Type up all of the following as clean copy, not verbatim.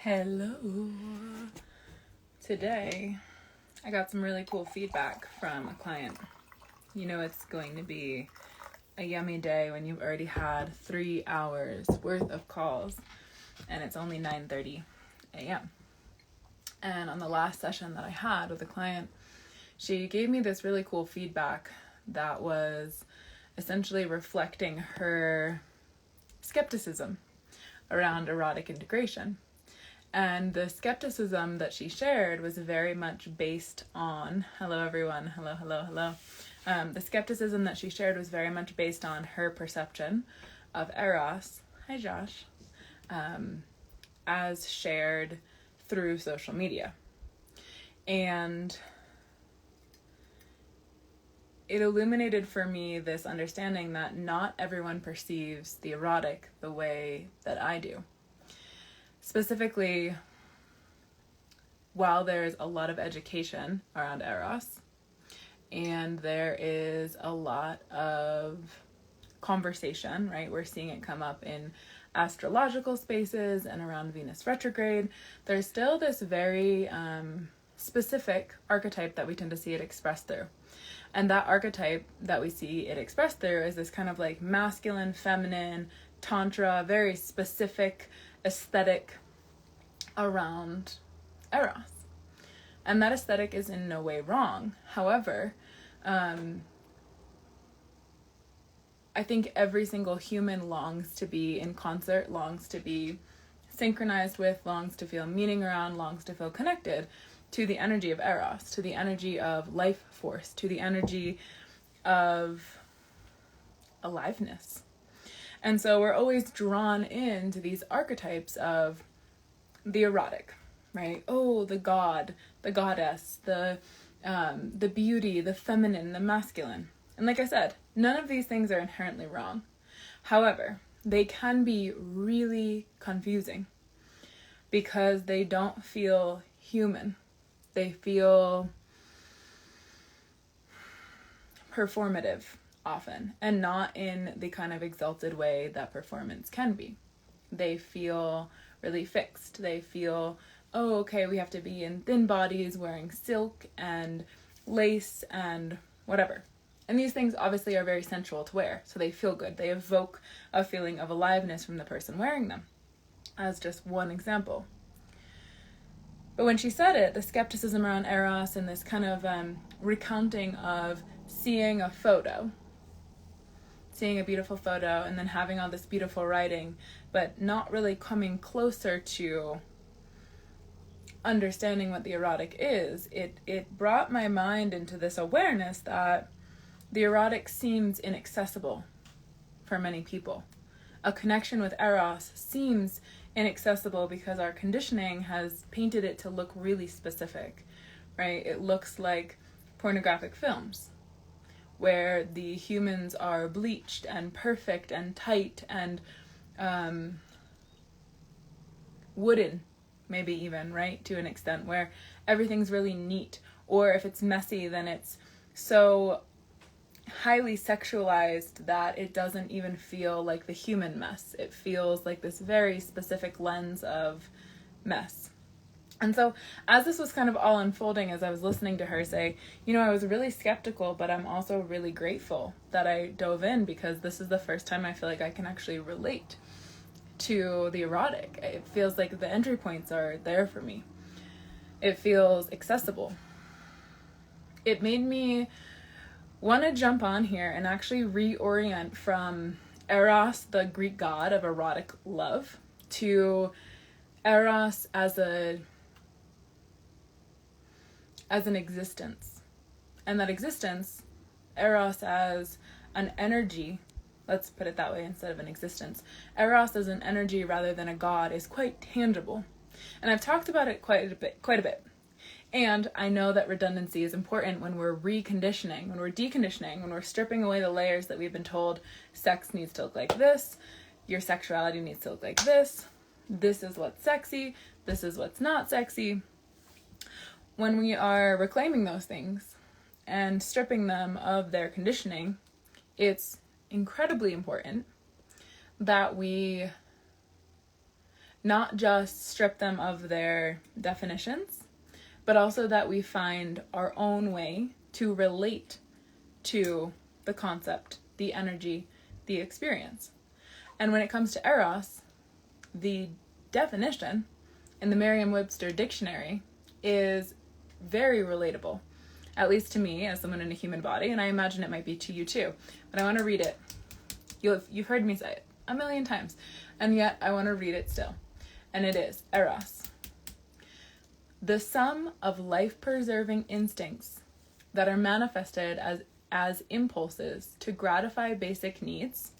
Hello. Today, I got some really cool feedback from a client. You know it's going to be a yummy day when you've already had 3 hours worth of calls and it's only 9:30 a.m. And on the last session that I had with a client, she gave me this really cool feedback that was essentially reflecting her skepticism around erotic integration. And the skepticism that she shared was very much based on, hello everyone, hello. The skepticism that she shared was very much based on her perception of Eros, hi Josh, as shared through social media. And it illuminated for me this understanding that not everyone perceives the erotic the way that I do. Specifically, while there's a lot of education around Eros, and there is a lot of conversation, right? We're seeing it come up in astrological spaces and around Venus retrograde. There's still this very specific archetype that we tend to see it expressed through. And that archetype that we see it expressed through is this kind of like masculine, feminine, tantra, very specific aesthetic around Eros. And that aesthetic is in no way wrong. However, I think every single human longs to be in concert, longs to be synchronized with, longs to feel meaning around, longs to feel connected to the energy of Eros, to the energy of life force, to the energy of aliveness. And so we're always drawn into these archetypes of the erotic, right? Oh, the god, the goddess, the beauty, the feminine, the masculine. And like I said, none of these things are inherently wrong. However, they can be really confusing because they don't feel human. They feel performative often, and not in the kind of exalted way that performance can be. They feel really fixed. They feel, oh, okay, we have to be in thin bodies wearing silk and lace and whatever. And these things obviously are very sensual to wear, so they feel good. They evoke a feeling of aliveness from the person wearing them, as just one example. But when she said it, the skepticism around Eros and this kind of recounting of seeing a photo, seeing a beautiful photo and then having all this beautiful writing, but not really coming closer to understanding what the erotic is, it brought my mind into this awareness that the erotic seems inaccessible for many people. A connection with Eros seems inaccessible because our conditioning has painted it to look really specific, right? It looks like pornographic films, where the humans are bleached and perfect and tight and wooden, maybe even, right? To an extent where everything's really neat. Or if it's messy, then it's so highly sexualized that it doesn't even feel like the human mess. It feels like this very specific lens of mess. And so as this was kind of all unfolding, as I was listening to her say, I was really skeptical, but I'm also really grateful that I dove in because this is the first time I feel like I can actually relate to the erotic. It feels like the entry points are there for me. It feels accessible. It made me want to jump on here and actually reorient from Eros, the Greek god of erotic love, to Eros as an existence. And that existence, Eros as an energy, let's put it that way instead of an existence. Eros as an energy rather than a god is quite tangible. And I've talked about it quite a bit. And I know that redundancy is important when we're reconditioning, when we're deconditioning, when we're stripping away the layers that we've been told sex needs to look like this, your sexuality needs to look like this is what's sexy, this is what's not sexy. When we are reclaiming those things and stripping them of their conditioning, it's incredibly important that we not just strip them of their definitions, but also that we find our own way to relate to the concept, the energy, the experience. And when it comes to Eros, the definition in the Merriam-Webster dictionary is very relatable, at least to me as someone in a human body, and I imagine it might be to you too. But I want to read it. You've heard me say it a million times, and yet I want to read it still. And it is Eros, the sum of life-preserving instincts that are manifested as impulses to gratify basic needs.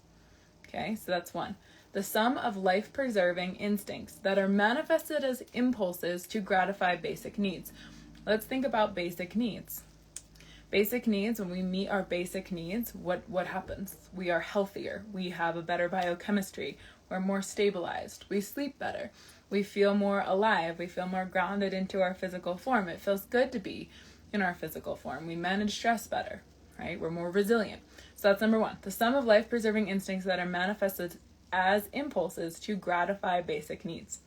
Okay, so that's one. The sum of life-preserving instincts that are manifested as impulses to gratify basic needs. Let's think about basic needs. Basic needs, when we meet our basic needs, what happens? We are healthier. We have a better biochemistry. We're more stabilized. We sleep better. We feel more alive. We feel more grounded into our physical form. It feels good to be in our physical form. We manage stress better, right? We're more resilient. So that's number one. The sum of life-preserving instincts that are manifested as impulses to gratify basic needs.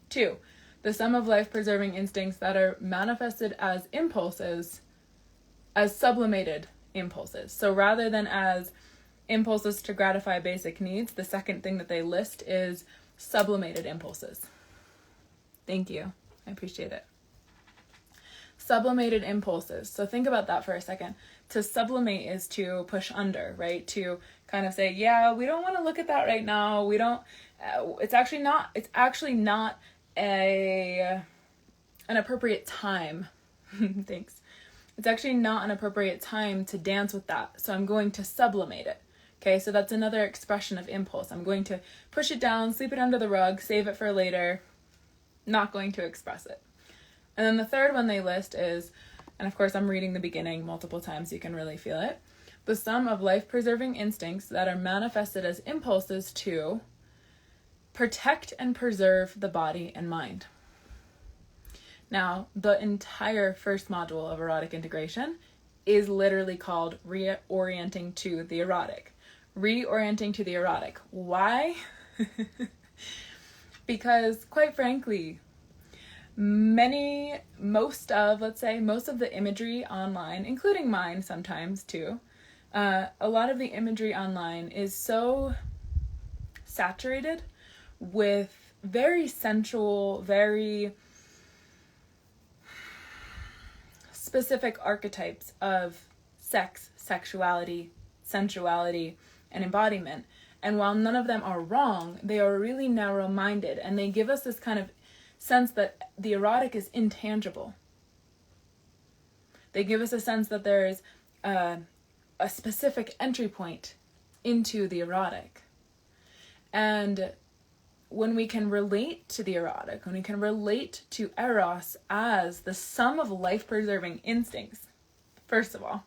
Two, the sum of life-preserving instincts that are manifested as impulses, as sublimated impulses. So rather than as impulses to gratify basic needs, the second thing that they list is sublimated impulses. Thank you. I appreciate it. Sublimated impulses. So think about that for a second. To sublimate is to push under, right? To kind of say, yeah, we don't want to look at that right now. We don't, it's actually not an appropriate time. Thanks. It's actually not an appropriate time to dance with that. So I'm going to sublimate it. Okay, so that's another expression of impulse. I'm going to push it down, sweep it under the rug, save it for later, not going to express it. And then the third one they list is, and of course I'm reading the beginning multiple times so you can really feel it, the sum of life-preserving instincts that are manifested as impulses to protect and preserve the body and mind. Now, the entire first module of erotic integration is literally called reorienting to the erotic. Reorienting to the erotic. Why? Because, quite frankly, most of the imagery online, including mine sometimes too, a lot of the imagery online is so saturated with very sensual, very specific archetypes of sex, sexuality, sensuality, and embodiment. And while none of them are wrong, they are really narrow-minded, and they give us this kind of sense that the erotic is intangible. They give us a sense that there is a specific entry point into the erotic. And when we can relate to the erotic, when we can relate to Eros as the sum of life-preserving instincts, first of all,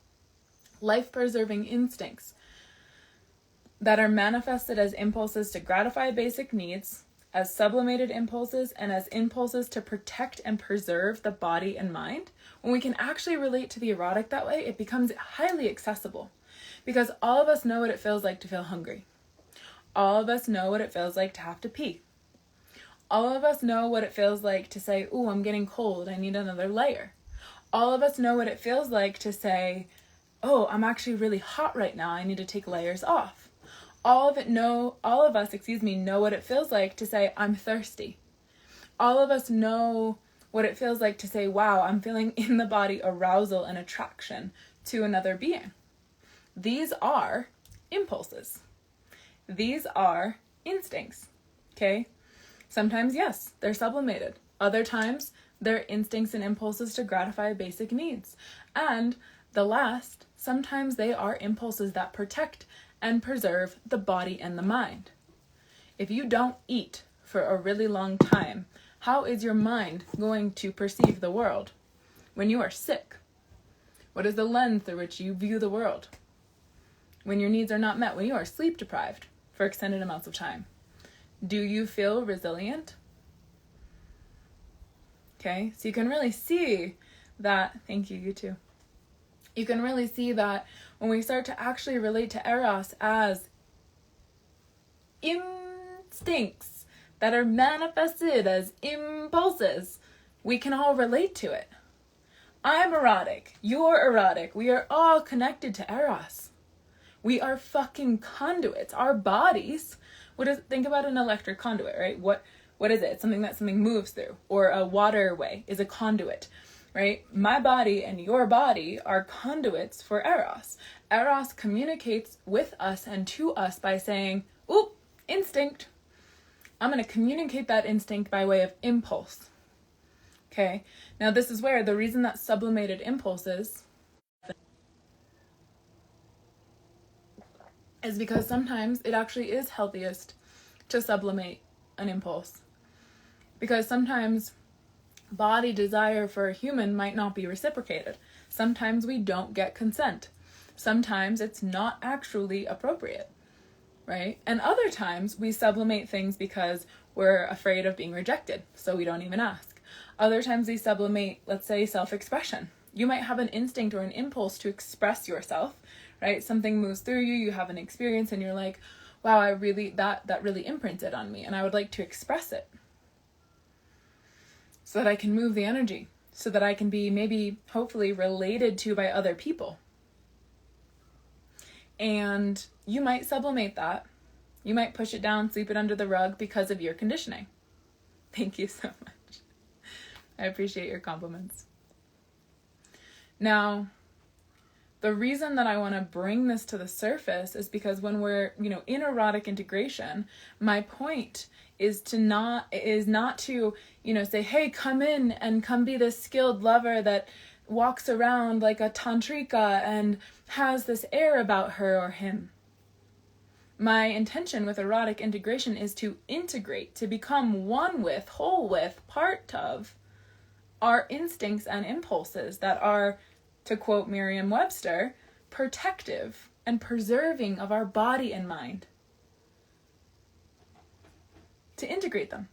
life-preserving instincts that are manifested as impulses to gratify basic needs, as sublimated impulses, and as impulses to protect and preserve the body and mind, when we can actually relate to the erotic that way, it becomes highly accessible. Because all of us know what it feels like to feel hungry. All of us know what it feels like to have to pee. All of us know what it feels like to say, ooh, I'm getting cold, I need another layer. All of us know what it feels like to say, oh, I'm actually really hot right now, I need to take layers off. All of us know what it feels like to say, I'm thirsty. All of us know what it feels like to say, wow, I'm feeling in the body arousal and attraction to another being. These are impulses. These are instincts, okay? Sometimes, yes, they're sublimated. Other times, they're instincts and impulses to gratify basic needs. And the last, sometimes they are impulses that protect and preserve the body and the mind. If you don't eat for a really long time, how is your mind going to perceive the world? When you are sick, what is the lens through which you view the world? When your needs are not met, when you are sleep deprived for extended amounts of time, do you feel resilient? Okay, so you can really see that, thank you, you too. You can really see that when we start to actually relate to Eros as instincts that are manifested as impulses, we can all relate to it. I'm erotic. You're erotic. We are all connected to Eros. We are fucking conduits. Our bodies, think about an electric conduit, right? What is it? It's something that something moves through. Or a waterway is a conduit, right? My body and your body are conduits for Eros. Eros communicates with us and to us by saying, ooh, instinct. I'm going to communicate that instinct by way of impulse. Okay? Now this is where the reason that sublimated impulses is because sometimes it actually is healthiest to sublimate an impulse. Because sometimes body desire for a human might not be reciprocated. Sometimes we don't get consent. Sometimes it's not actually appropriate, right? And other times we sublimate things because we're afraid of being rejected, so we don't even ask. Other times we sublimate, let's say, self-expression. You might have an instinct or an impulse to express yourself, right? Something moves through you, you have an experience, and you're like, wow, that really imprinted on me, and I would like to express it so that I can move the energy, so that I can be maybe, hopefully, related to by other people. And you might sublimate that. You might push it down, sweep it under the rug because of your conditioning. Thank you so much. I appreciate your compliments. Now, the reason that I want to bring this to the surface is because when we're, in erotic integration, my point is not to, say, hey, come in and come be this skilled lover that walks around like a tantrika and has this air about her or him. My intention with erotic integration is to integrate, to become one with, whole with, part of our instincts and impulses that are, to quote Merriam-Webster, protective and preserving of our body and mind. To integrate them,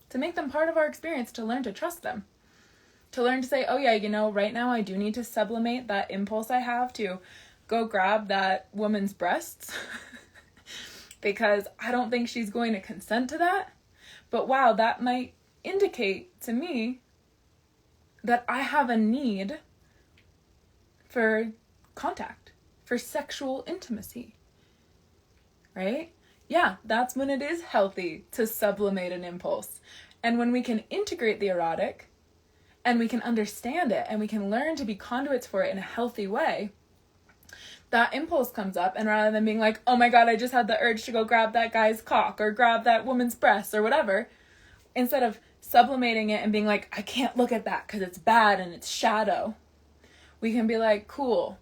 to make them part of our experience, to learn to trust them, to learn to say, oh yeah, right now I do need to sublimate that impulse I have to go grab that woman's breasts because I don't think she's going to consent to that. But wow, that might indicate to me that I have a need for contact, for sexual intimacy, right? Yeah, that's when it is healthy to sublimate an impulse. And when we can integrate the erotic and we can understand it and we can learn to be conduits for it in a healthy way, that impulse comes up, and rather than being like, oh my God, I just had the urge to go grab that guy's cock or grab that woman's breasts or whatever, instead of sublimating it and being like, I can't look at that because it's bad and it's shadow, we can be like, cool,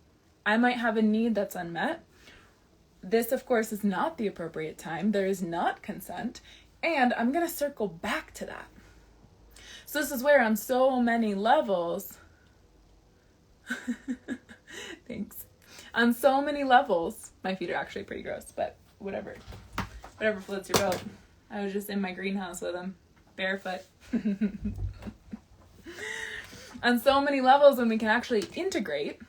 I might have a need that's unmet. This, of course, is not the appropriate time. There is not consent, and I'm going to circle back to that. So this is where on so many levels, thanks. On so many levels, my feet are actually pretty gross, but whatever floats your boat. I was just in my greenhouse with them, barefoot. On so many levels, when we can actually integrate,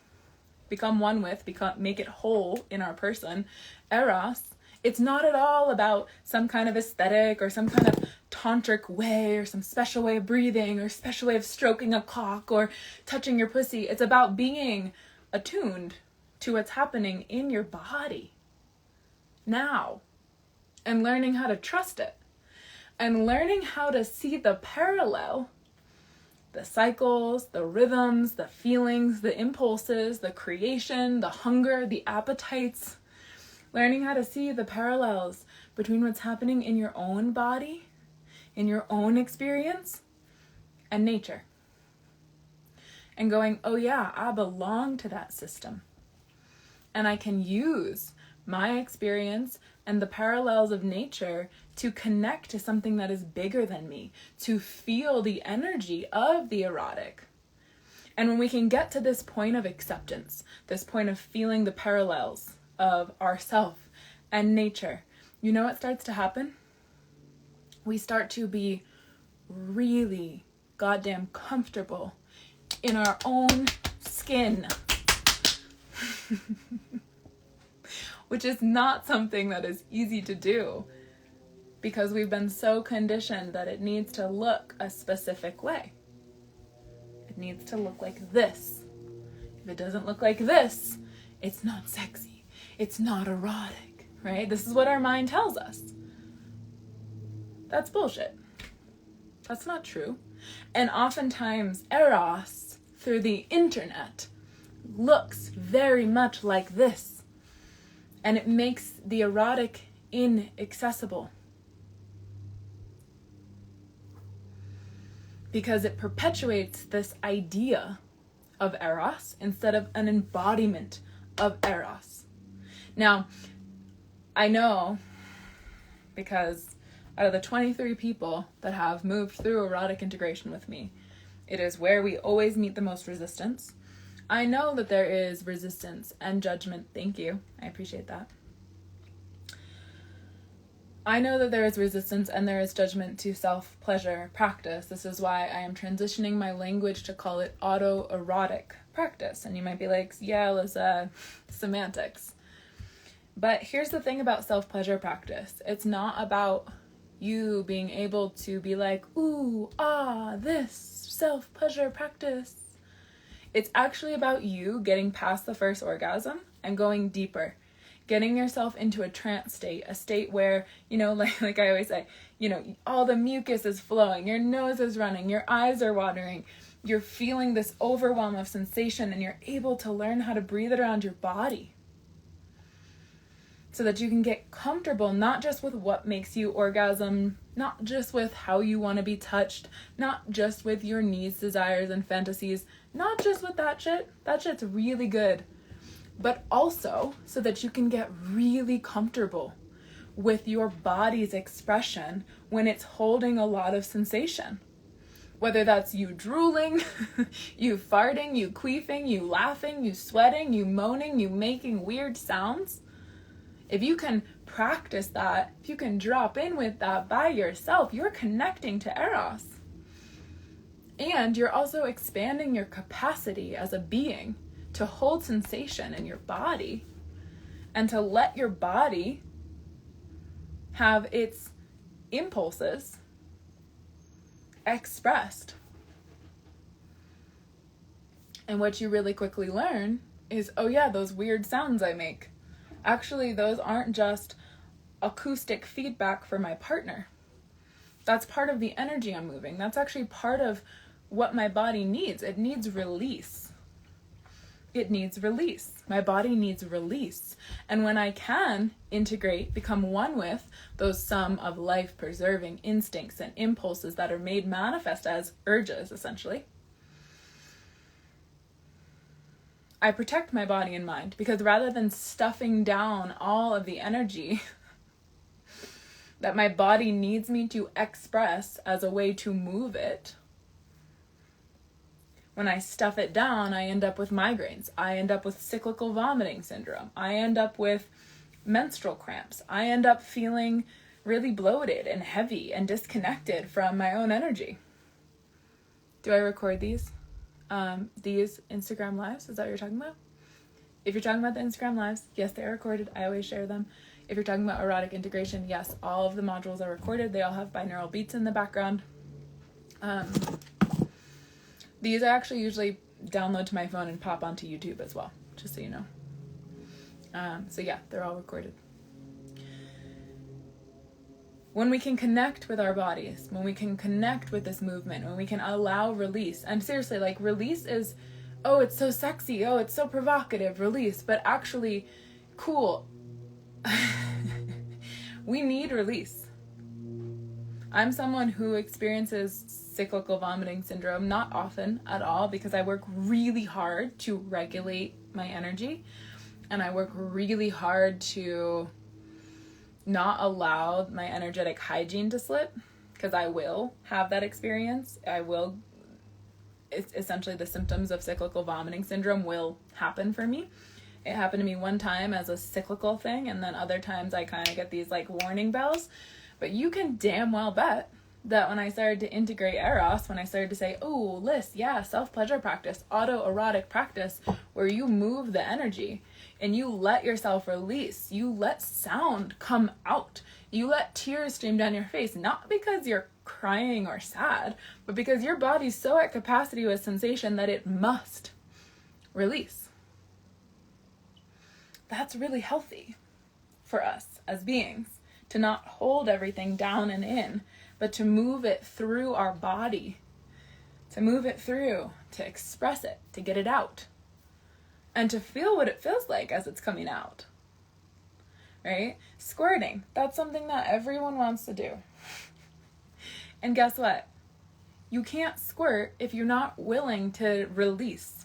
become one with, make it whole in our person, Eros, it's not at all about some kind of aesthetic or some kind of tantric way or some special way of breathing or special way of stroking a cock or touching your pussy. It's about being attuned to what's happening in your body now and learning how to trust it and learning how to see the parallel, the cycles, the rhythms, the feelings, the impulses, the creation, the hunger, the appetites, learning how to see the parallels between what's happening in your own body, in your own experience, and nature. And going, oh yeah, I belong to that system. And I can use my experience and the parallels of nature to connect to something that is bigger than me, to feel the energy of the erotic. And when we can get to this point of acceptance, this point of feeling the parallels of ourself and nature, you know what starts to happen? We start to be really goddamn comfortable in our own skin. Which is not something that is easy to do. because we've been so conditioned that it needs to look a specific way. It needs to look like this. If it doesn't look like this, it's not sexy. It's not erotic, right? This is what our mind tells us. That's bullshit. That's not true. And oftentimes, Eros, through the internet, looks very much like this. And it makes the erotic inaccessible. Because it perpetuates this idea of Eros instead of an embodiment of Eros. Now, I know, because out of the 23 people that have moved through erotic integration with me, it is where we always meet the most resistance. I know that there is resistance and judgment. Thank you. I appreciate that. I know that there is resistance and there is judgment to self-pleasure practice. This is why I am transitioning my language to call it autoerotic practice. And you might be like, yeah, Alyssa, semantics. But here's the thing about self-pleasure practice. It's not about you being able to be like, ooh, this self-pleasure practice. It's actually about you getting past the first orgasm and going deeper. Getting yourself into a trance state, a state where, like I always say, all the mucus is flowing, your nose is running, your eyes are watering, you're feeling this overwhelm of sensation, and you're able to learn how to breathe it around your body so that you can get comfortable, not just with what makes you orgasm, not just with how you want to be touched, not just with your needs, desires, and fantasies, not just with that shit's really good. But also so that you can get really comfortable with your body's expression when it's holding a lot of sensation. Whether that's you drooling, you farting, you queefing, you laughing, you sweating, you moaning, you making weird sounds. If you can practice that, if you can drop in with that by yourself, you're connecting to Eros. And you're also expanding your capacity as a being to hold sensation in your body and to let your body have its impulses expressed. And what you really quickly learn is, oh yeah, those weird sounds I make. Actually, those aren't just acoustic feedback for my partner. That's part of the energy I'm moving. That's actually part of what my body needs. It needs release. It needs release. My body needs release. And when I can integrate, become one with those sum of life-preserving instincts and impulses that are made manifest as urges, essentially, I protect my body and mind, because rather than stuffing down all of the energy that my body needs me to express as a way to move it, when I stuff it down, I end up with migraines. I end up with cyclical vomiting syndrome. I end up with menstrual cramps. I end up feeling really bloated and heavy and disconnected from my own energy. Do I record these? These Instagram lives? Is that what you're talking about? If you're talking about the Instagram lives, yes, they are recorded. I always share them. If you're talking about erotic integration, yes, all of the modules are recorded. They all have binaural beats in the background. These I actually usually download to my phone and pop onto YouTube as well, just so you know. So yeah, they're all recorded. When we can connect with our bodies, when we can connect with this movement, when we can allow release, and seriously, like, release is, oh, it's so sexy, oh, it's so provocative, release, but actually, cool. We need release. I'm someone who experiences cyclical vomiting syndrome, not often at all, because I work really hard to regulate my energy, and I work really hard to not allow my energetic hygiene to slip, because I will have that experience. It's essentially the symptoms of cyclical vomiting syndrome will happen for me. It happened to me one time as a cyclical thing, and then other times I kind of get these like warning bells. But you can damn well bet that when I started to integrate Eros, when I started to say, oh, Liz, yeah, self-pleasure practice, autoerotic practice, where you move the energy and you let yourself release, you let sound come out, you let tears stream down your face, not because you're crying or sad, but because your body's so at capacity with sensation that it must release. That's really healthy for us as beings, to not hold everything down and in, but to move it through our body, to move it through, to express it, to get it out, and to feel what it feels like as it's coming out, right? Squirting, that's something that everyone wants to do. And guess what? You can't squirt if you're not willing to release,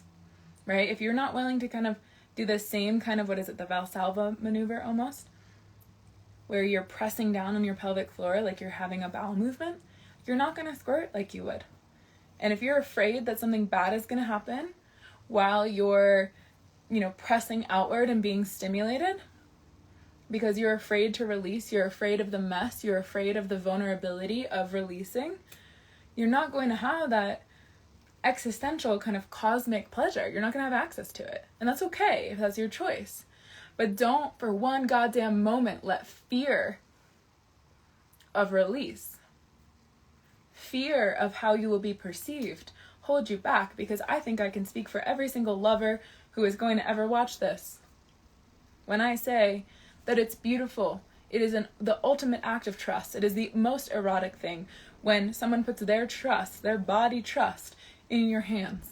right? If you're not willing to kind of do the same kind of, the Valsalva maneuver almost, where you're pressing down on your pelvic floor like you're having a bowel movement, you're not going to squirt like you would. And if you're afraid that something bad is going to happen while you're, pressing outward and being stimulated, because you're afraid to release, you're afraid of the mess, you're afraid of the vulnerability of releasing, you're not going to have that existential kind of cosmic pleasure. You're not going to have access to it. And that's okay if that's your choice. But don't for one goddamn moment let fear of release, fear of how you will be perceived, hold you back, because I think I can speak for every single lover who is going to ever watch this when I say that it's beautiful. It is the ultimate act of trust. It is the most erotic thing when someone puts their trust, their body trust, in your hands.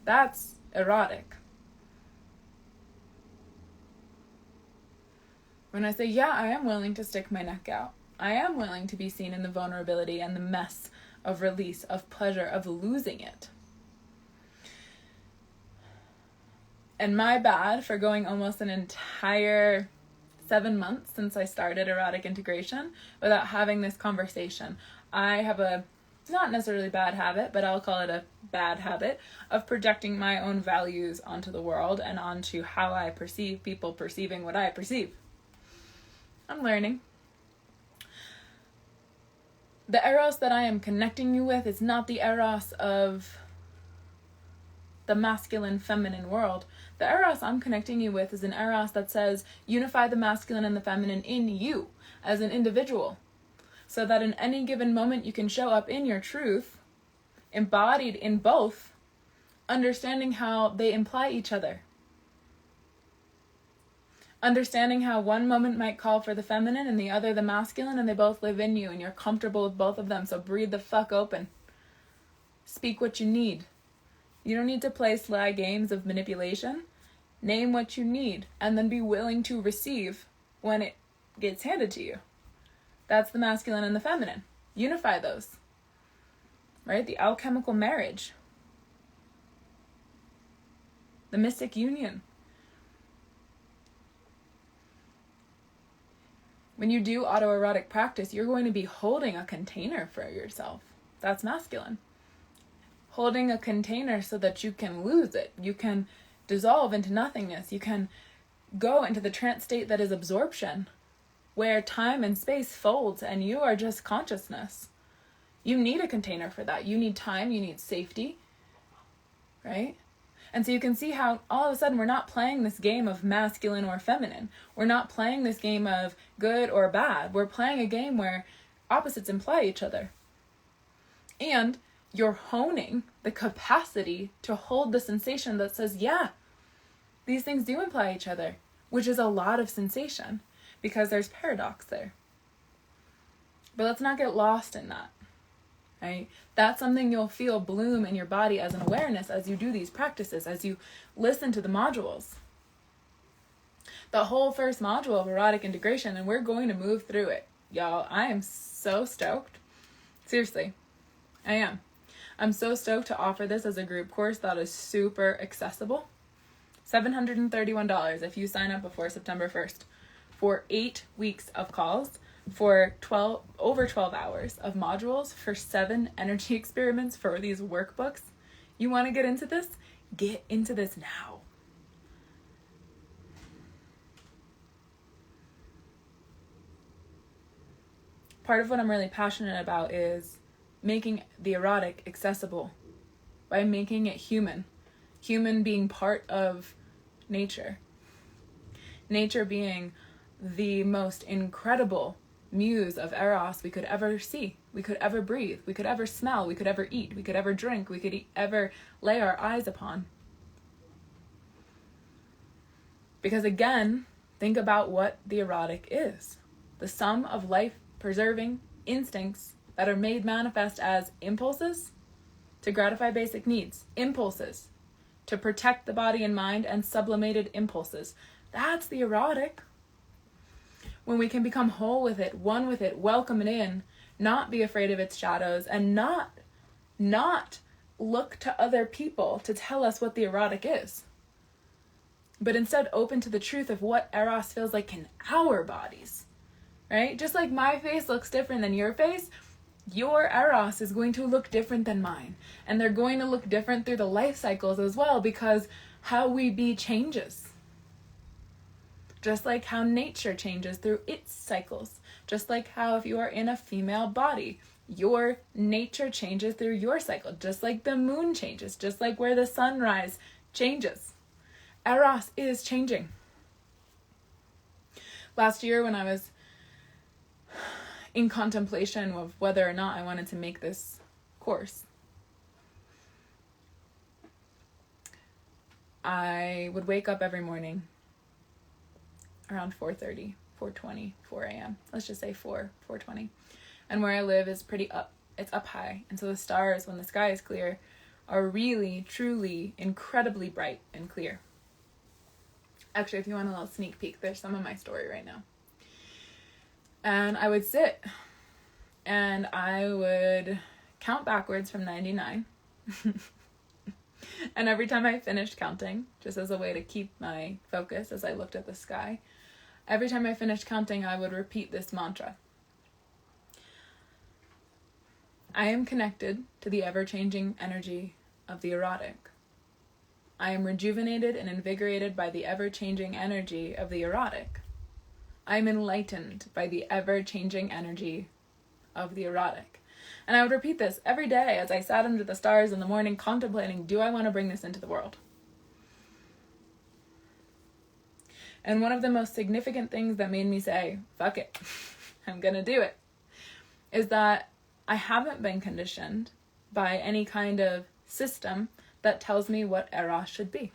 That's erotic. When I say, yeah, I am willing to stick my neck out. I am willing to be seen in the vulnerability and the mess of release, of pleasure, of losing it. And my bad for going almost an entire 7 months since I started erotic integration without having this conversation. I have a not necessarily bad habit, but I'll call it a bad habit of projecting my own values onto the world and onto how I perceive people perceiving what I perceive. I'm learning. The Eros that I am connecting you with is not the Eros of the masculine, feminine world. The Eros I'm connecting you with is an Eros that says, unify the masculine and the feminine in you as an individual, so that in any given moment you can show up in your truth, embodied in both, understanding how they imply each other. Understanding how one moment might call for the feminine and the other the masculine, and they both live in you and you're comfortable with both of them, so breathe the fuck open. Speak what you need. You don't need to play sly games of manipulation. Name what you need and then be willing to receive when it gets handed to you. That's the masculine and the feminine. Unify those. Right? The alchemical marriage. The mystic union. When you do autoerotic practice, you're going to be holding a container for yourself. That's masculine. Holding a container so that you can lose it. You can dissolve into nothingness. You can go into the trance state that is absorption, where time and space folds and you are just consciousness. You need a container for that. You need time, you need safety, right? And so you can see how all of a sudden we're not playing this game of masculine or feminine. We're not playing this game of good or bad. We're playing a game where opposites imply each other. And you're honing the capacity to hold the sensation that says, yeah, these things do imply each other, which is a lot of sensation because there's paradox there. But let's not get lost in that. Right? That's something you'll feel bloom in your body as an awareness as you do these practices, as you listen to the modules. The whole first module of erotic integration, and we're going to move through it. Y'all, I am so stoked. Seriously, I am. I'm so stoked to offer this as a group course that is super accessible. $731 if you sign up before September 1st for 8 weeks of calls, for over 12 hours of modules, for 7 energy experiments, for these workbooks. You want to get into this? Get into this now. part of what I'm really passionate about is making the erotic accessible by making it human. Human being part of nature. Nature being the most incredible muse of Eros we could ever see, we could ever breathe, we could ever smell, we could ever eat, we could ever drink, we could ever lay our eyes upon. Because again, think about what the erotic is. The sum of life-preserving instincts that are made manifest as impulses to gratify basic needs, impulses to protect the body and mind, and sublimated impulses. That's the erotic. When we can become whole with it, one with it, welcome it in, not be afraid of its shadows, and not look to other people to tell us what the erotic is, but instead open to the truth of what Eros feels like in our bodies, right? Just like my face looks different than your face, your Eros is going to look different than mine. And they're going to look different through the life cycles as well, because how we be changes. Just like how nature changes through its cycles. Just like how if you are in a female body, your nature changes through your cycle. Just like the moon changes. Just like where the sunrise changes. Eros is changing. Last year when I was in contemplation of whether or not I wanted to make this course, I would wake up every morning around 4:30, 4:20, 4 a.m. Let's just say 4:20. And where I live is pretty up. It's up high. And so the stars, when the sky is clear, are really, truly, incredibly bright and clear. Actually, if you want a little sneak peek, there's some of my story right now. And I would sit and I would count backwards from 99. And every time I finished counting, just as a way to keep my focus as I looked at the sky, every time I finished counting, I would repeat this mantra. I am connected to the ever-changing energy of the erotic. I am rejuvenated and invigorated by the ever-changing energy of the erotic. I am enlightened by the ever-changing energy of the erotic. And I would repeat this every day as I sat under the stars in the morning contemplating, do I want to bring this into the world? And one of the most significant things that made me say, fuck it, I'm gonna do it, is that I haven't been conditioned by any kind of system that tells me what Eros should be.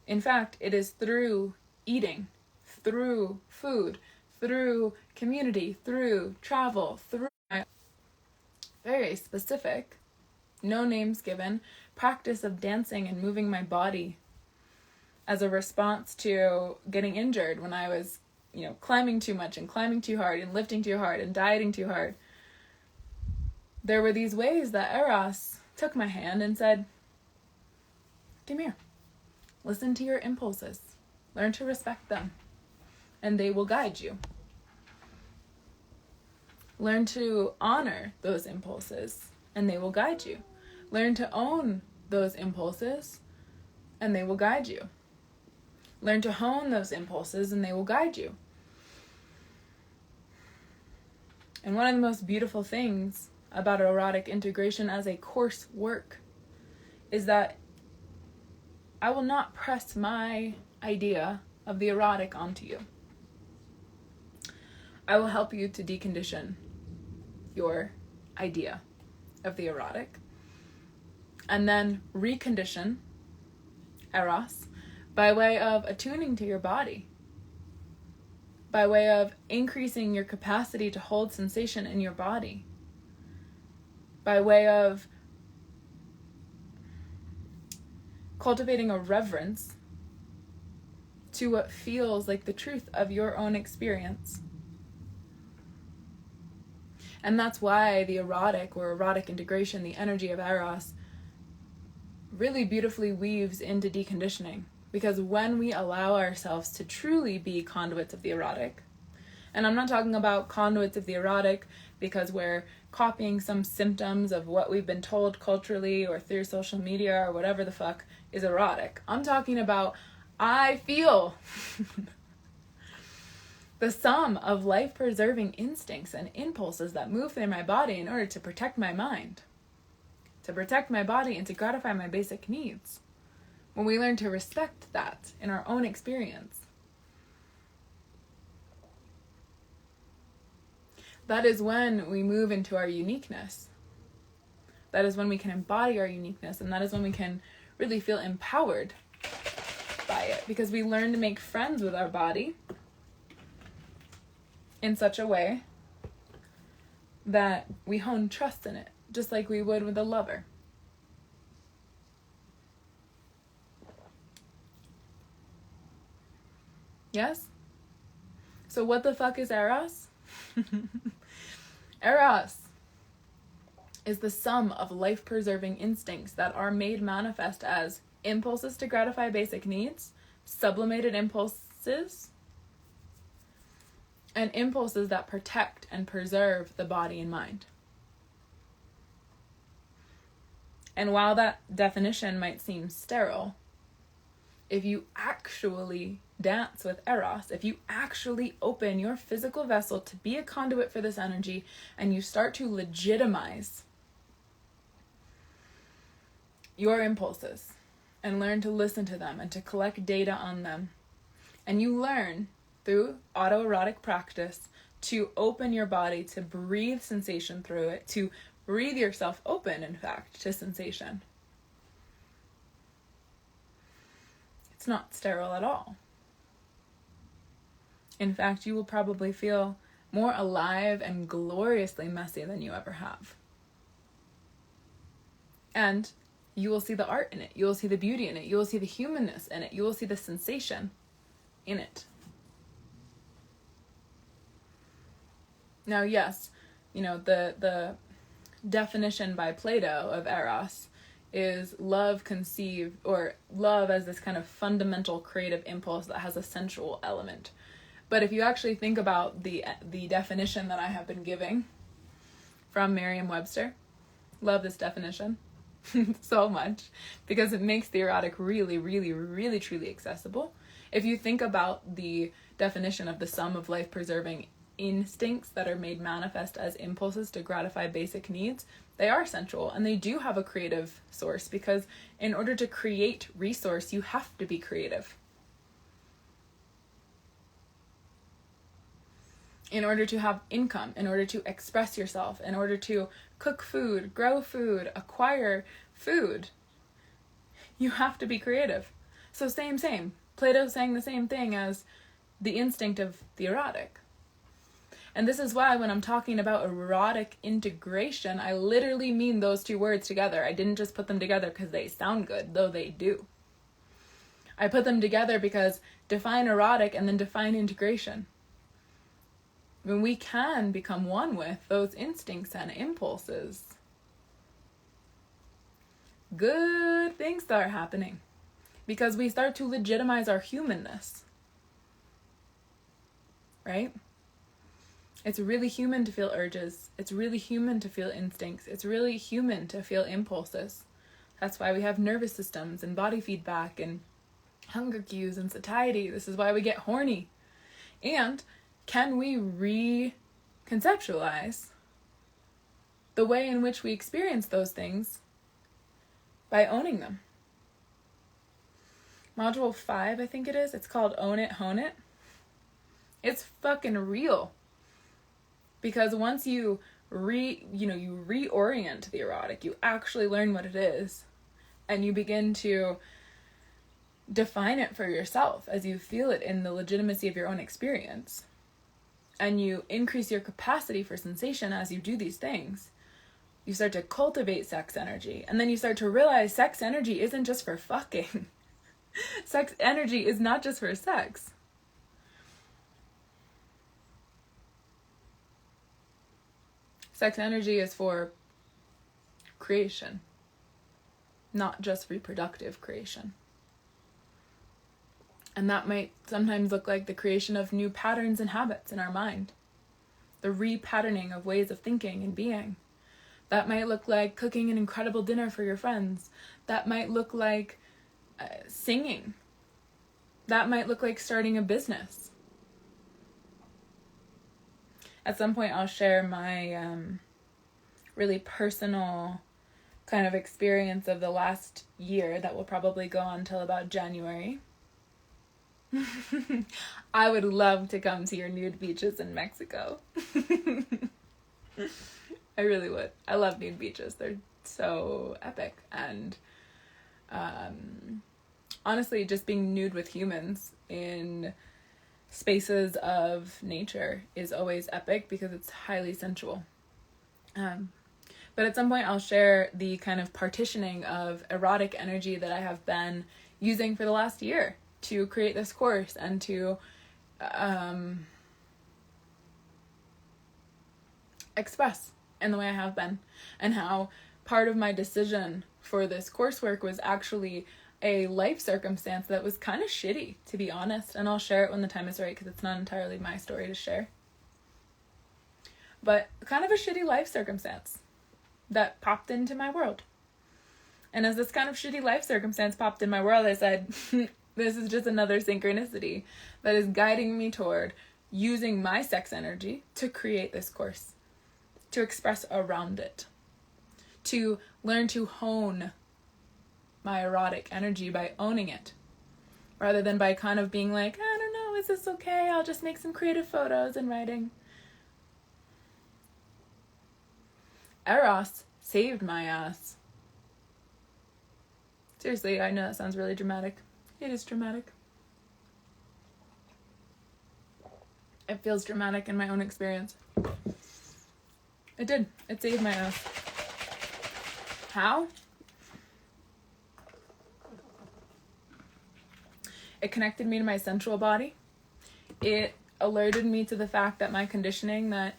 In fact, it is through eating, through food, through community, through travel, through my very specific, no names given, practice of dancing and moving my body as a response to getting injured when I was, climbing too much and climbing too hard and lifting too hard and dieting too hard. There were these ways that Eros took my hand and said, come here, listen to your impulses, learn to respect them, and they will guide you. Learn to honor those impulses, and they will guide you. Learn to own those impulses, and they will guide you. Learn to hone those impulses, and they will guide you. And one of the most beautiful things about erotic integration as a course work is that I will not press my idea of the erotic onto you. I will help you to decondition your idea of the erotic and then recondition Eros by way of attuning to your body, by way of increasing your capacity to hold sensation in your body, by way of cultivating a reverence to what feels like the truth of your own experience. And that's why the erotic or erotic integration, the energy of Eros, really beautifully weaves into deconditioning. Because when we allow ourselves to truly be conduits of the erotic, and I'm not talking about conduits of the erotic because we're copying some symptoms of what we've been told culturally or through social media or whatever the fuck is erotic. I'm talking about I feel The sum of life-preserving instincts and impulses that move through my body in order to protect my mind, to protect my body, and to gratify my basic needs. When we learn to respect that in our own experience, that is when we move into our uniqueness. That is when we can embody our uniqueness, and that is when we can really feel empowered by it, because we learn to make friends with our body in such a way that we hone trust in it, just like we would with a lover. Yes? So what the fuck is Eros? Eros is the sum of life-preserving instincts that are made manifest as impulses to gratify basic needs, sublimated impulses, and impulses that protect and preserve the body and mind. And while that definition might seem sterile, if you actually dance with Eros, if you actually open your physical vessel to be a conduit for this energy, and you start to legitimize your impulses and learn to listen to them and to collect data on them, and you learn through autoerotic practice to open your body, to breathe sensation through it, to breathe yourself open, in fact, to sensation, it's not sterile at all. In fact, you will probably feel more alive and gloriously messy than you ever have. And you will see the art in it. You will see the beauty in it. You will see the humanness in it. You will see the sensation in it. Now, yes, the definition by Plato of Eros is love conceived, or love as this kind of fundamental creative impulse that has a sensual element. But if you actually think about the definition that I have been giving from Merriam-Webster, love this definition so much, because it makes the erotic really, really, really, truly accessible. If you think about the definition of the sum of life-preserving instincts that are made manifest as impulses to gratify basic needs, they are sensual, and they do have a creative source, because in order to create resource, you have to be creative. In order to have income, in order to express yourself, in order to cook food, grow food, acquire food, you have to be creative. So same. Plato's saying the same thing as the instinct of the erotic. And this is why when I'm talking about erotic integration, I literally mean those two words together. I didn't just put them together because they sound good, though they do. I put them together because define erotic and then define integration. When we can become one with those instincts and impulses, good things start happening, because we start to legitimize our humanness, right? It's really human to feel urges. It's really human to feel instincts. It's really human to feel impulses. That's why we have nervous systems and body feedback and hunger cues and satiety. This is why we get horny. And can we reconceptualize the way in which we experience those things by owning them? Module 5, I think it is. It's called Own It, Hone It. It's fucking real. Because once you reorient the erotic, you actually learn what it is, and you begin to define it for yourself as you feel it in the legitimacy of your own experience. And you increase your capacity for sensation as you do these things. You start to cultivate sex energy. And then you start to realize sex energy isn't just for fucking. Sex energy is not just for sex. Sex energy is for creation, not just reproductive creation. And that might sometimes look like the creation of new patterns and habits in our mind, the repatterning of ways of thinking and being. That might look like cooking an incredible dinner for your friends. That might look like singing. That might look like starting a business. at some point I'll share my really personal kind of experience of the last year that will probably go on till about January. I would love to come to your nude beaches in Mexico. I really would. I love nude beaches. They're so epic. And honestly, just being nude with humans in spaces of nature is always epic because it's highly sensual. But at some point I'll share the kind of partitioning of erotic energy that I have been using for the last year to create this course and to express in the way I have been, and how part of my decision for this coursework was actually a life circumstance that was kind of shitty, to be honest, and I'll share it when the time is right because it's not entirely my story to share. But kind of a shitty life circumstance that popped into my world. And as this kind of shitty life circumstance popped in my world, I said, this is just another synchronicity that is guiding me toward using my sex energy to create this course, to express around it, to learn to hone my erotic energy by owning it, rather than by kind of being like, I don't know, is this okay? I'll just make some creative photos and writing. Eros saved my ass. Seriously, I know that sounds really dramatic. It is dramatic. It feels dramatic in my own experience. It did. It saved my ass. How? It connected me to my sensual body. It alerted me to the fact that my conditioning that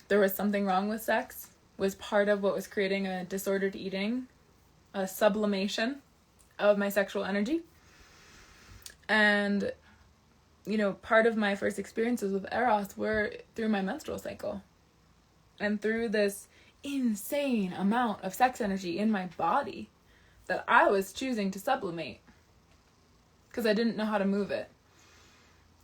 there was something wrong with sex was part of what was creating a disordered eating, a sublimation of my sexual energy. And, you know, part of my first experiences with Eros were through my menstrual cycle. And through this insane amount of sex energy in my body that I was choosing to sublimate because I didn't know how to move it.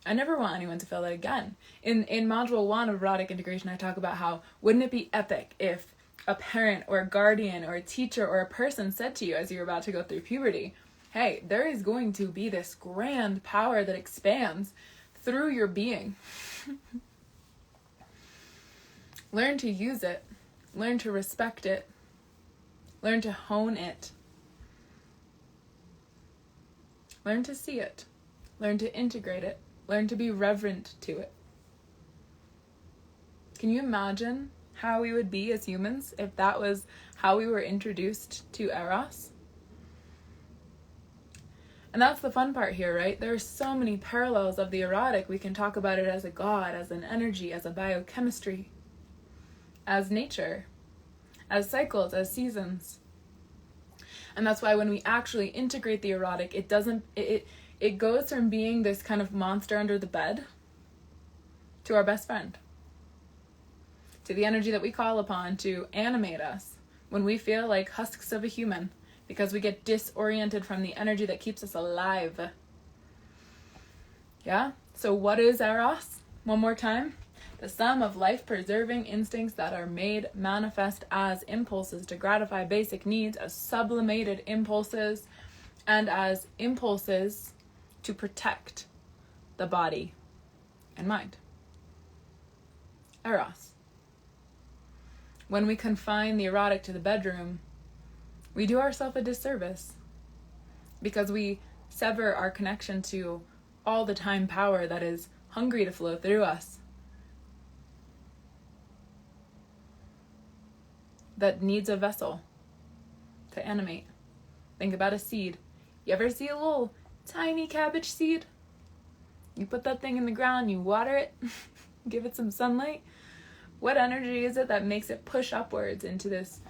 I never want anyone to feel that again. In module 1 of erotic integration, I talk about how wouldn't it be epic if a parent or a guardian or a teacher or a person said to you as you're about to go through puberty, hey, there is going to be this grand power that expands through your being. Learn to use it. Learn to respect it. Learn to hone it. Learn to see it. Learn to integrate it. Learn to be reverent to it. Can you imagine how we would be as humans if that was how we were introduced to Eros? And that's the fun part here, right? There are so many parallels of the erotic. We can talk about it as a god, as an energy, as a biochemistry, as nature, as cycles, as seasons. And that's why when we actually integrate the erotic, it goes from being this kind of monster under the bed to our best friend, to the energy that we call upon to animate us when we feel like husks of a human because we get disoriented from the energy that keeps us alive. Yeah? So what is Eros? One more time. The sum of life-preserving instincts that are made manifest as impulses to gratify basic needs, as sublimated impulses, and as impulses to protect the body and mind. Eros. When we confine the erotic to the bedroom, we do ourselves a disservice because we sever our connection to all the time power that is hungry to flow through us, that needs a vessel to animate. Think about a seed. You ever see a little tiny cabbage seed? You put that thing in the ground, you water it, give it some sunlight. What energy is it that makes it push upwards into this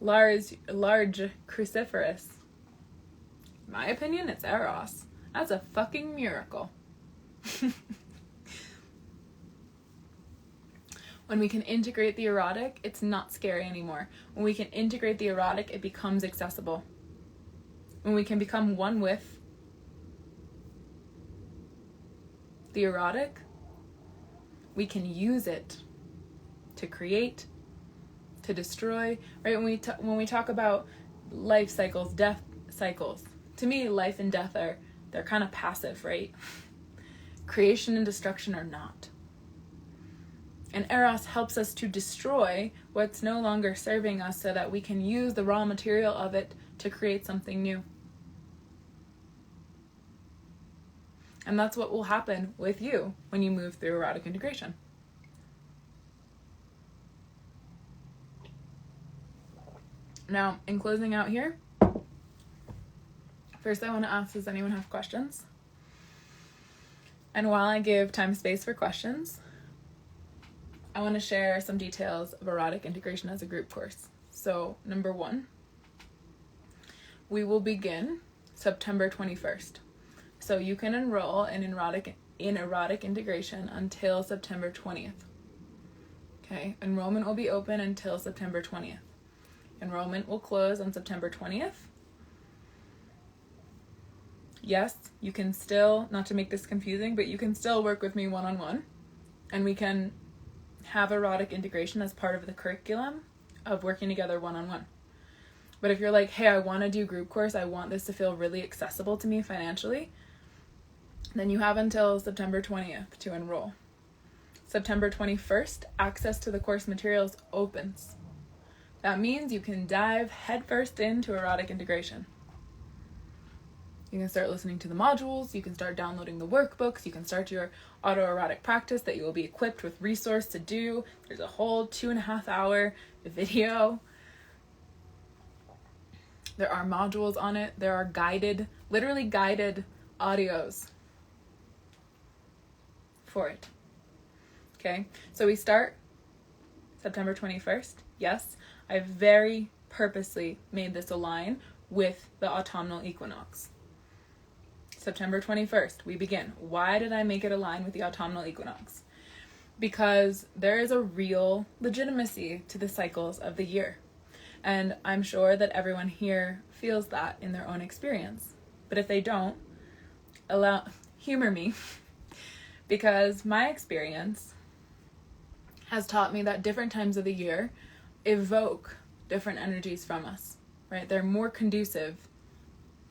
large cruciferous? In my opinion, it's Eros. That's a fucking miracle. When we can integrate the erotic, it's not scary anymore. When we can integrate the erotic, it becomes accessible. When we can become one with the erotic, we can use it to create, to destroy, right? When we talk about life cycles, death cycles, to me, life and death they're kind of passive, right? Creation and destruction are not. And Eros helps us to destroy what's no longer serving us so that we can use the raw material of it to create something new. And that's what will happen with you when you move through erotic integration. Now, in closing out here, first I want to ask, does anyone have questions? And while I give time and space for questions, I want to share some details of erotic integration as a group course. So, number 1, we will begin September 21st. So you can enroll in erotic integration until September 20th. Okay, enrollment will be open until September 20th. Enrollment will close on September 20th. Yes, you can still, not to make this confusing, but you can still work with me one-on-one, and we can have erotic integration as part of the curriculum of working together one-on-one. But if you're like, hey, I want to do group course, I want this to feel really accessible to me financially, then you have until September 20th to enroll. September 21st, access to the course materials opens. That means you can dive headfirst into erotic integration. You can start listening to the modules, you can start downloading the workbooks, you can start your autoerotic practice that you will be equipped with resource to do. There's a whole 2.5 hour video. There are modules on it. There are literally guided audios for it. Okay, so we start September 21st. Yes, I very purposely made this align with the autumnal equinox. September 21st, we begin. Why did I make it align with the autumnal equinox? Because there is a real legitimacy to the cycles of the year. And I'm sure that everyone here feels that in their own experience. But if they don't, humor me. Because my experience has taught me that different times of the year evoke different energies from us, right? They're more conducive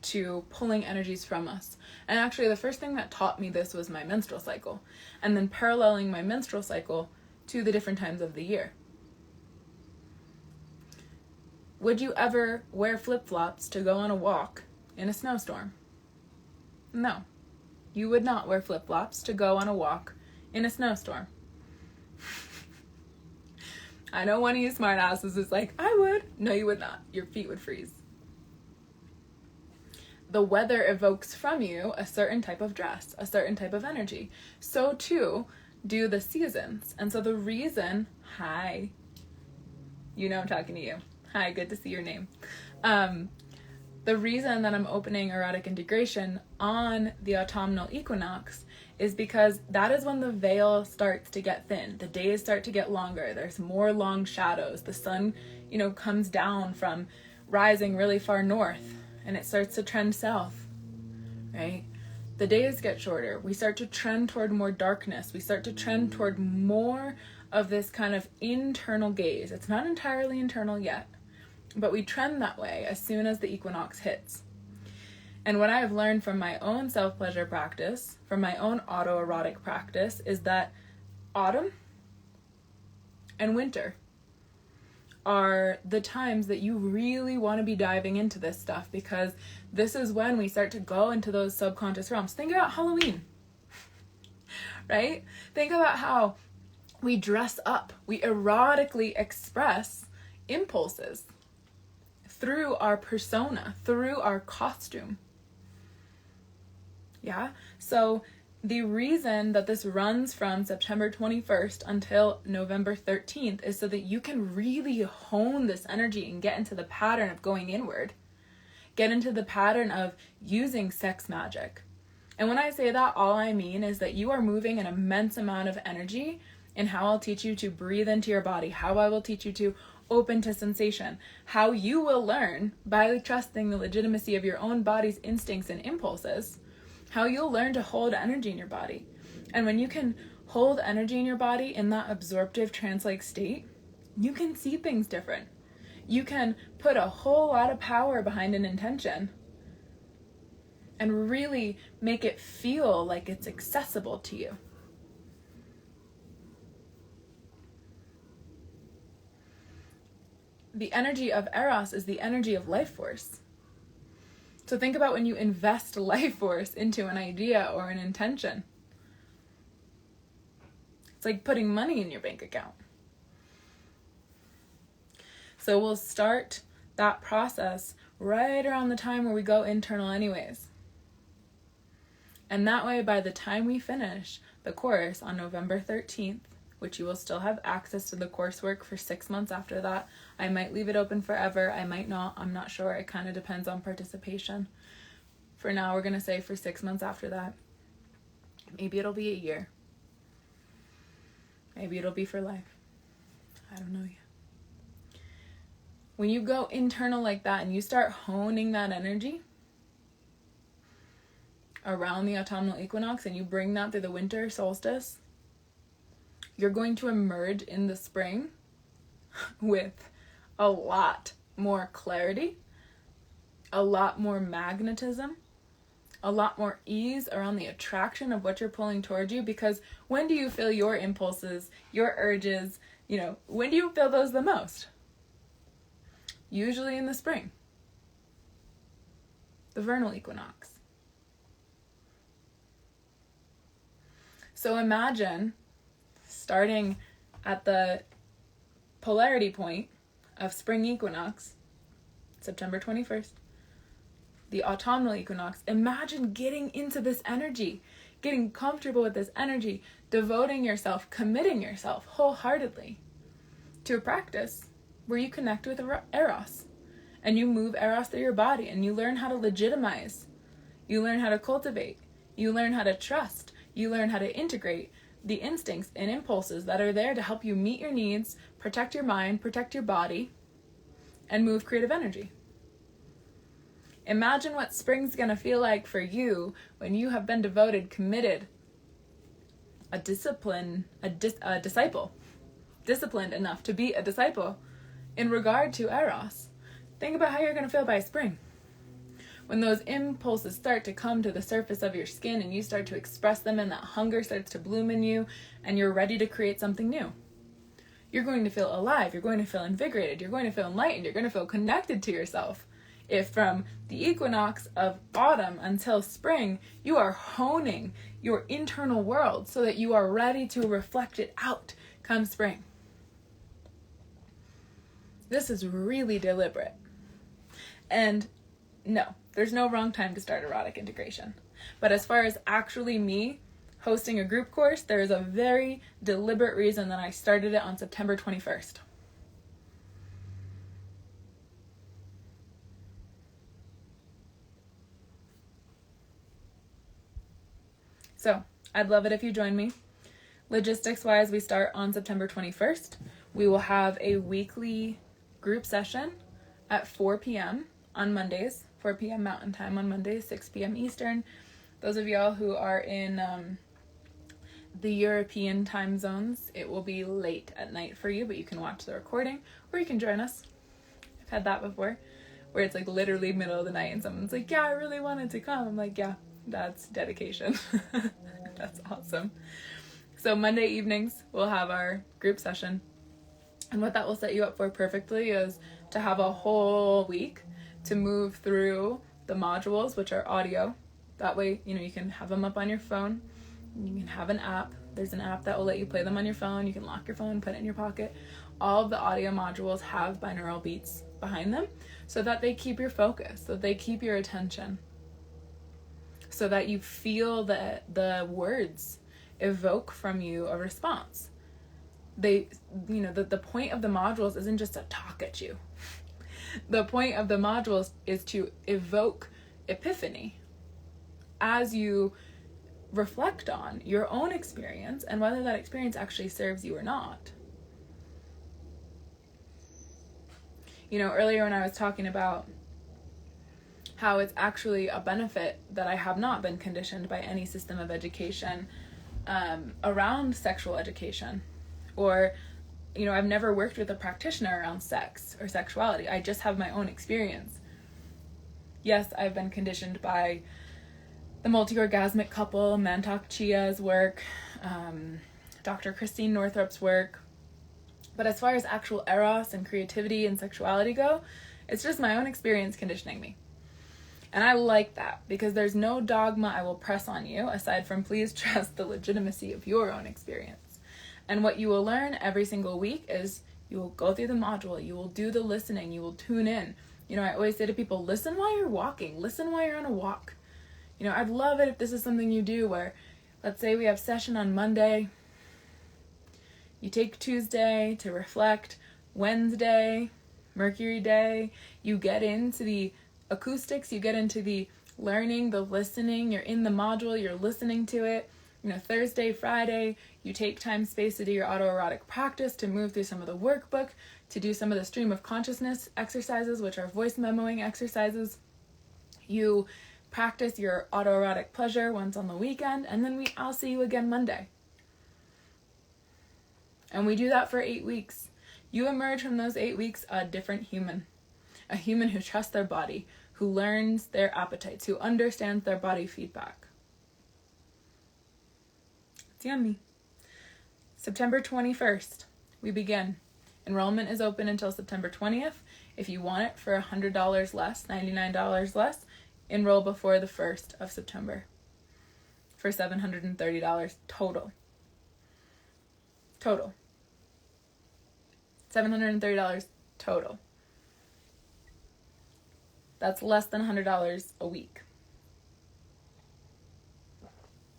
to pulling energies from us. And actually, the first thing that taught me this was my menstrual cycle, and then paralleling my menstrual cycle to the different times of the year. Would you ever wear flip-flops to go on a walk in a snowstorm? No. You would not wear flip-flops to go on a walk in a snowstorm. I know one of you smartasses is like, I would. No, you would not. Your feet would freeze. The weather evokes from you a certain type of dress, a certain type of energy. So too do the seasons. And so the reason, hi, you know I'm talking to you. Hi, good to see your name. The reason that I'm opening erotic integration on the autumnal equinox is because that is when the veil starts to get thin. The days start to get longer. There's more long shadows. The sun, comes down from rising really far north and it starts to trend south, right? The days get shorter. We start to trend toward more darkness. We start to trend toward more of this kind of internal gaze. It's not entirely internal yet, but we trend that way as soon as the equinox hits. And what I have learned from my own self-pleasure practice, from my own autoerotic practice, is that autumn and winter are the times that you really want to be diving into this stuff, because this is when we start to go into those subconscious realms. Think about Halloween, right? Think about how we dress up, we erotically express impulses through our persona, through our costume. Yeah? So the reason that this runs from September 21st until November 13th is so that you can really hone this energy and get into the pattern of going inward. Get into the pattern of using sex magic. And when I say that, all I mean is that you are moving an immense amount of energy in how I'll teach you to breathe into your body, how I will teach you to open to sensation, how you will learn by trusting the legitimacy of your own body's instincts and impulses, how you'll learn to hold energy in your body. And when you can hold energy in your body in that absorptive trance-like state, you can see things different. You can put a whole lot of power behind an intention and really make it feel like it's accessible to you. The energy of Eros is the energy of life force. So think about when you invest life force into an idea or an intention. It's like putting money in your bank account. So we'll start that process right around the time where we go internal anyways. And that way, by the time we finish the course on November 13th, which you will still have access to the coursework for 6 months after that. I might leave it open forever. I might not. I'm not sure. It kind of depends on participation. For now, we're going to say for 6 months after that. Maybe it'll be a year. Maybe it'll be for life. I don't know yet. When you go internal like that and you start honing that energy around the autumnal equinox and you bring that through the winter solstice, you're going to emerge in the spring with a lot more clarity, a lot more magnetism, a lot more ease around the attraction of what you're pulling towards you. Because when do you feel your impulses, your urges, when do you feel those the most? Usually in the spring, the vernal equinox. So imagine starting at the polarity point of spring equinox, September 21st, the autumnal equinox. Imagine getting into this energy, getting comfortable with this energy, devoting yourself, committing yourself wholeheartedly to a practice where you connect with Eros and you move Eros through your body and you learn how to legitimize, you learn how to cultivate, you learn how to trust, you learn how to integrate the instincts and impulses that are there to help you meet your needs, protect your mind, protect your body, and move creative energy. Imagine what spring's going to feel like for you when you have been devoted, committed, a disciple, disciplined enough to be a disciple in regard to Eros. Think about how you're going to feel by spring. When those impulses start to come to the surface of your skin and you start to express them and that hunger starts to bloom in you and you're ready to create something new. You're going to feel alive. You're going to feel invigorated. You're going to feel enlightened. You're going to feel connected to yourself. If from the equinox of autumn until spring, you are honing your internal world so that you are ready to reflect it out come spring. This is really deliberate. And no, there's no wrong time to start erotic integration. But as far as actually me hosting a group course, there is a very deliberate reason that I started it on September 21st. So, I'd love it if you join me. Logistics-wise, we start on September 21st. We will have a weekly group session at 4 p.m. on Mondays. 4 p.m. Mountain Time on Mondays, 6 p.m. Eastern. Those of y'all who are in the European time zones, it will be late at night for you, but you can watch the recording or you can join us. I've had that before, where it's like literally middle of the night and someone's like, yeah, I really wanted to come. I'm like, yeah, that's dedication. That's awesome. So Monday evenings, we'll have our group session. And what that will set you up for perfectly is to have a whole week to move through the modules, which are audio. That way, you can have them up on your phone. You can have an app. There's an app that will let you play them on your phone. You can lock your phone, put it in your pocket. All of the audio modules have binaural beats behind them so that they keep your focus, so they keep your attention, so that you feel that the words evoke from you a response. The point of the modules isn't just to talk at you. The point of the modules is to evoke epiphany as you reflect on your own experience and whether that experience actually serves you or not. Earlier when I was talking about how it's actually a benefit that I have not been conditioned by any system of education around sexual education, or, you know, I've never worked with a practitioner around sex or sexuality. I just have my own experience. Yes, I've been conditioned by the multi-orgasmic couple, Mantak Chia's work, Dr. Christine Northrup's work. But as far as actual eros and creativity and sexuality go, it's just my own experience conditioning me. And I like that, because there's no dogma I will press on you aside from please trust the legitimacy of your own experience. And what you will learn every single week is you will go through the module, you will do the listening, you will tune in. You know, I always say to people, listen while you're walking, listen while you're on a walk. You know, I'd love it if this is something you do where, let's say we have session on Monday, you take Tuesday to reflect, Wednesday, Mercury Day, you get into the acoustics, you get into the learning, the listening, you're in the module, you're listening to it. You know, Thursday, Friday, you take time, space to do your autoerotic practice, to move through some of the workbook, to do some of the stream of consciousness exercises, which are voice memoing exercises. You practice your autoerotic pleasure once on the weekend, and then I'll see you again Monday. And we do that for 8 weeks. You emerge from those 8 weeks a different human. A human who trusts their body, who learns their appetites, who understands their body feedback. It's yummy. September 21st, we begin. Enrollment is open until September 20th. If you want it for $100 less, $99 less, enroll before the 1st of September for $730 total. Total. $730 total. That's less than $100 a week.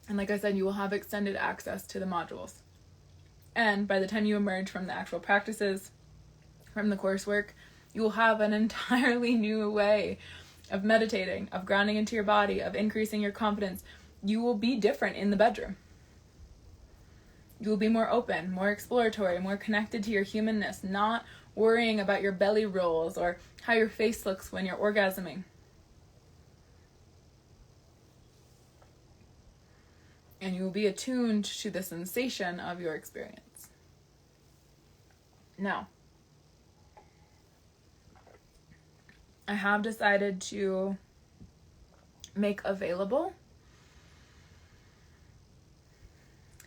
And like I said, you will have extended access to the modules. And by the time you emerge from the actual practices, from the coursework, you will have an entirely new way of meditating, of grounding into your body, of increasing your confidence. You will be different in the bedroom. You will be more open, more exploratory, more connected to your humanness, not worrying about your belly rolls or how your face looks when you're orgasming. And you will be attuned to the sensation of your experience. Now, I have decided to make available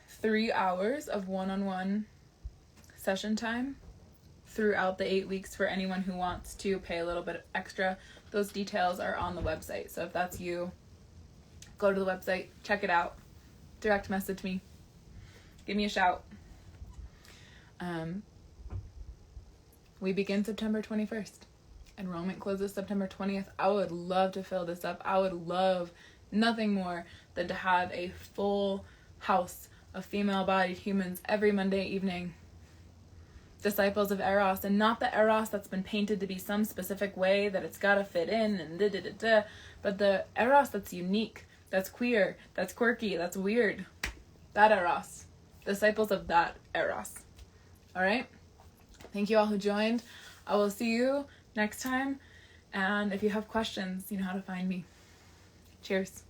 3 hours of one-on-one session time throughout the 8 weeks for anyone who wants to pay a little bit extra. Those details are on the website. So if that's you, go to the website, check it out, direct message me, give me a shout. We begin September 21st. Enrollment closes September 20th. I would love to fill this up. I would love nothing more than to have a full house of female-bodied humans every Monday evening. Disciples of Eros, and not the Eros that's been painted to be some specific way that it's gotta fit in and but the Eros that's unique, that's queer, that's quirky, that's weird. That Eros. Disciples of that Eros. Alright? Thank you all who joined. I will see you next time. And if you have questions, you know how to find me. Cheers.